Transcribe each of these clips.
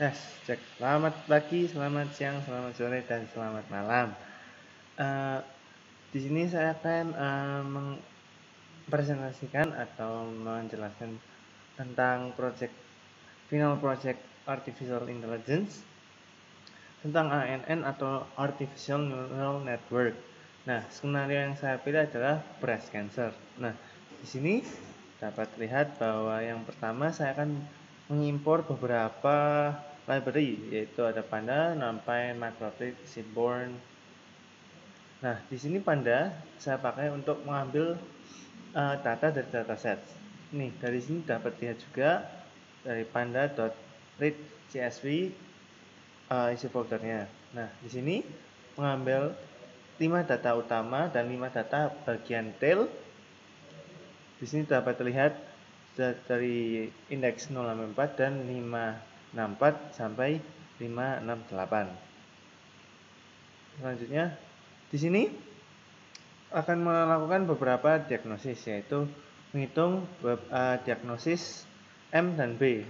Tes, cek. Selamat pagi, selamat siang, selamat sore, dan selamat malam. Eh, di sini saya akan mempresentasikan atau menjelaskan tentang final project Artificial Intelligence tentang ANN atau Artificial Neural Network. Nah, skenario yang saya pilih adalah breast cancer. Nah, di sini dapat lihat bahwa yang pertama saya akan mengimpor beberapa library, yaitu ada Panda, NumPy, Matplotlib, Seaborn. Nah, di sini Panda saya pakai untuk mengambil data dari dataset. Nih, dari sini dapat lihat juga dari panda.read.csv isi foldernya. Nah, di sini mengambil 5 data utama dan 5 data bagian tail. Di sini dapat terlihat dari indeks 064 dan 564 sampai 568. Selanjutnya, di sini akan melakukan beberapa diagnosis, yaitu menghitung diagnosis M dan B.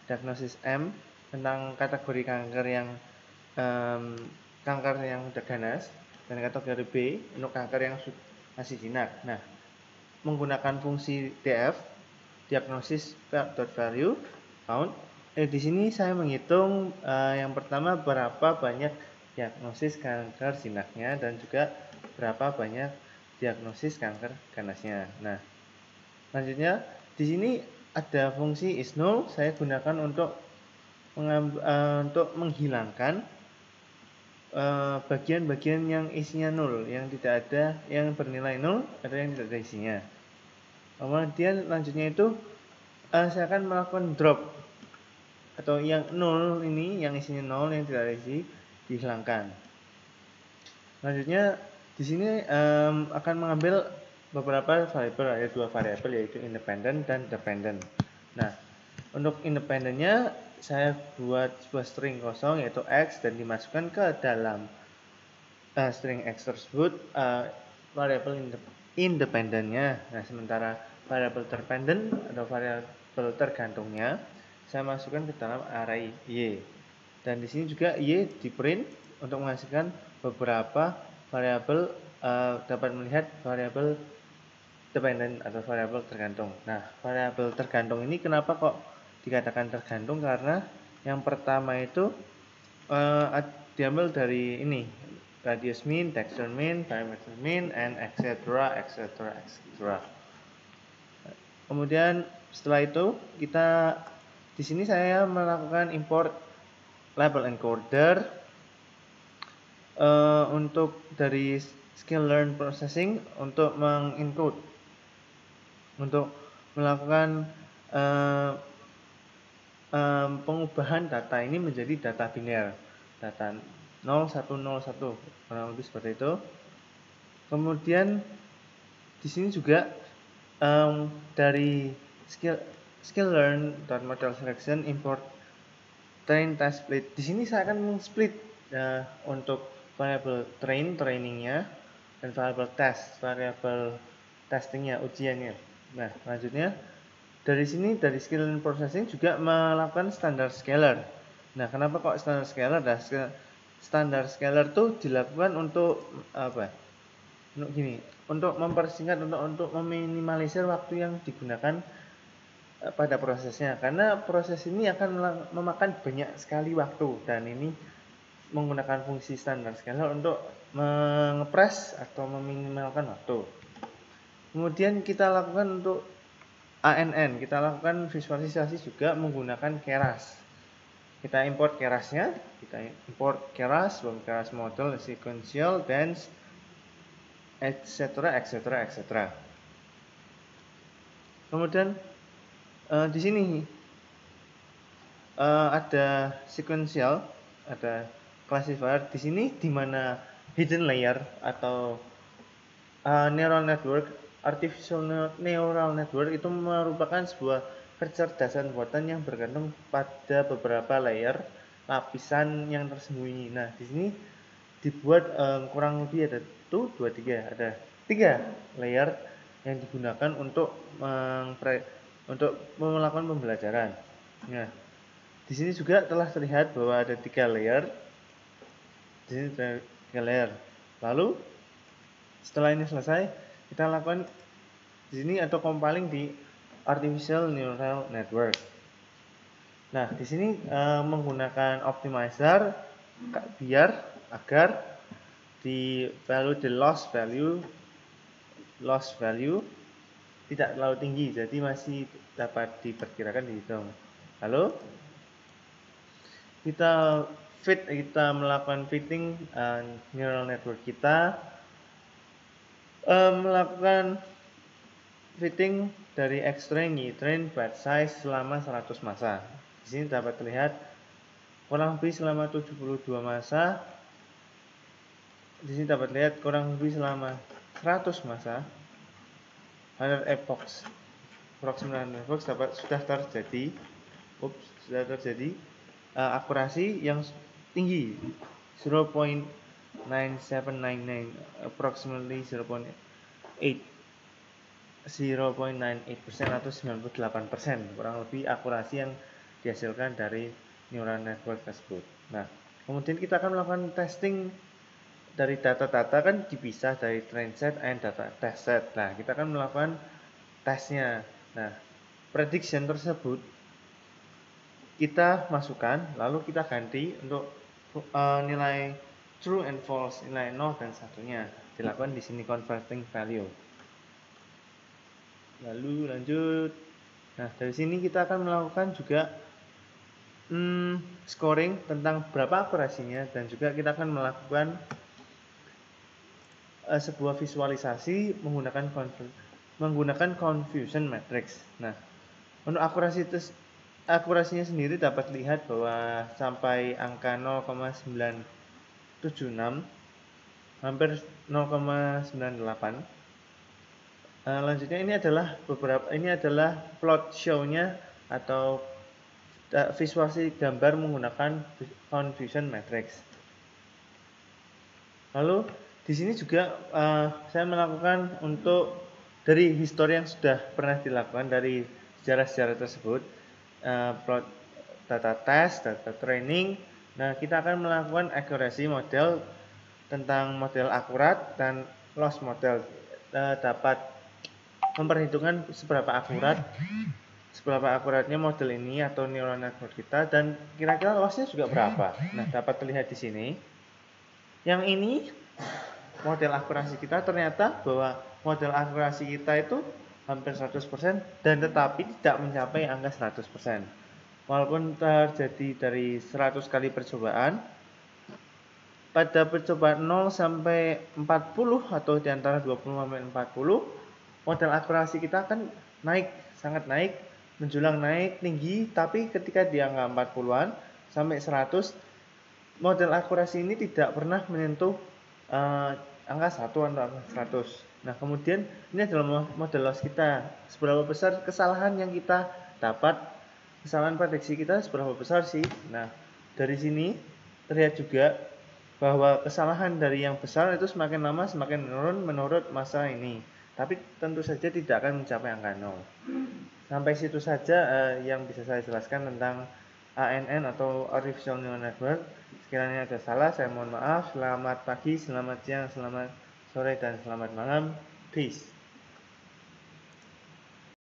Diagnosis M tentang kategori kanker yang ganas, dan kategori B untuk kanker yang masih jinak. Nah, menggunakan fungsi df, diagnosis value count. Di sini saya menghitung yang pertama berapa banyak diagnosis kanker jinaknya dan juga berapa banyak diagnosis kanker ganasnya. Nah, selanjutnya di sini ada fungsi is null, saya gunakan untuk menghilangkan bagian-bagian yang isinya nol, yang tidak ada, yang bernilai nol atau yang tidak ada isinya. Kemudian lanjutnya itu saya akan melakukan drop atau yang nol ini, yang isinya nol, yang tidak ada isi, dihilangkan. Selanjutnya di sini akan mengambil beberapa variabel, ada 2 variabel, yaitu independent dan dependent. Nah, untuk independennya saya buat sebuah string kosong yaitu x dan dimasukkan ke dalam string x tersebut variabel independennya. Nah, sementara variabel dependent atau variabel tergantungnya saya masukkan ke dalam array y. Dan di sini juga y di print untuk menghasilkan beberapa variabel, dapat melihat variabel dependent atau variabel tergantung. Nah, variabel tergantung ini kenapa kok dikatakan tergantung? Karena yang pertama itu diambil dari ini, radius mean, texture mean, diameter mean, and etc. Kemudian setelah itu kita di sini saya melakukan import label encoder untuk dari skill learn processing untuk mengencode, untuk melakukan pengubahan data ini menjadi data biner, data 0101, kurang lebih seperti itu. Kemudian di sini juga dari skill learn dan model selection import train test split. Di sini saya akan split untuk variable trainingnya dan variable testingnya, ujiannya. Nah, selanjutnya dari sini, dari skill and processing juga melakukan standar scalar. Nah, kenapa kok standar scalar? Nah, standar scalar itu dilakukan untuk apa? Untuk mempersingkat, untuk meminimalisir waktu yang digunakan pada prosesnya, karena proses ini akan memakan banyak sekali waktu, dan ini menggunakan fungsi standar scalar untuk mengepres atau meminimalkan waktu. Kemudian kita lakukan untuk ANN, kita lakukan visualisasi juga menggunakan keras. Kita import kerasnya, keras model, sequential, dense, etc. Kemudian di sini ada sequential, ada classifier. Di sini di mana hidden layer atau neural network, artificial neural network itu merupakan sebuah kecerdasan buatan yang bergantung pada beberapa layer, lapisan yang tersembunyi. Nah, di sini dibuat kurang lebih ada 3 layer yang digunakan untuk melakukan pembelajaran. Nah, di Di sini juga telah terlihat bahwa ada 3 layer. Di sini ada 3 layer. Lalu setelah ini selesai, kita lakukan di sini atau compiling di artificial neural network. Nah, di sini menggunakan optimizer biar agar di loss value tidak terlalu tinggi, jadi masih dapat diperkirakan dihitung. Lalu kita melakukan fitting neural network kita, melakukan fitting dari X-train, Y-train, batch size selama 100 masa. Di sini dapat terlihat kurang lebih selama 72 masa. Di sini dapat lihat kurang lebih selama 100 masa. 100 epochs, approximate epochs sudah terjadi akurasi yang tinggi 0.9799, approximately 0.98% atau 98%, kurang lebih akurasi yang dihasilkan dari neural network tersebut. Nah, kemudian kita akan melakukan testing dari data-data, kan dipisah dari train set and data test set. Nah, kita akan melakukan tesnya. Nah, prediction tersebut kita masukkan, lalu kita ganti untuk nilai true and false, nilai 0 dan 1-nya. Dilakukan di sini converting value. Lalu lanjut. Nah, dari sini kita akan melakukan juga scoring tentang berapa akurasinya, dan juga kita akan melakukan sebuah visualisasi menggunakan confusion matrix. Nah, untuk akurasinya sendiri dapat lihat bahwa sampai angka 0,976, hampir 0,98. Lanjutnya ini adalah plot show-nya atau visualisasi gambar menggunakan confusion matrix. Lalu di sini juga saya melakukan untuk dari histori yang sudah pernah dilakukan dari sejarah-sejarah tersebut, plot data test, data training. Nah, kita akan melakukan accuracy model tentang model akurat dan loss model, dapat memperhitungkan seberapa akuratnya model ini atau neural network kita, dan kira-kira lossnya juga berapa. Nah, dapat terlihat di sini. Yang ini model akurasi kita, ternyata bahwa model akurasi kita itu hampir 100% dan tetapi tidak mencapai angka 100%. Walaupun terjadi dari 100 kali percobaan, pada percobaan 0 sampai 40 atau di antara 20 sampai 40, model akurasi kita akan sangat naik, menjulang naik tinggi, tapi ketika di angka 40-an sampai 100, model akurasi ini tidak pernah menyentuh angka 1 atau angka 100. Nah, kemudian ini adalah model loss kita. Seberapa besar kesalahan yang kita dapat, kesalahan prediksi kita seberapa besar sih? Nah, dari sini terlihat juga bahwa kesalahan dari yang besar itu semakin lama semakin menurun menurut masa ini. Tapi tentu saja tidak akan mencapai angka 0. Sampai situ saja yang bisa saya jelaskan tentang ANN atau Artificial Neural Network. Sekiranya ada salah, saya mohon maaf. Selamat pagi, selamat siang, selamat sore, dan selamat malam. Peace.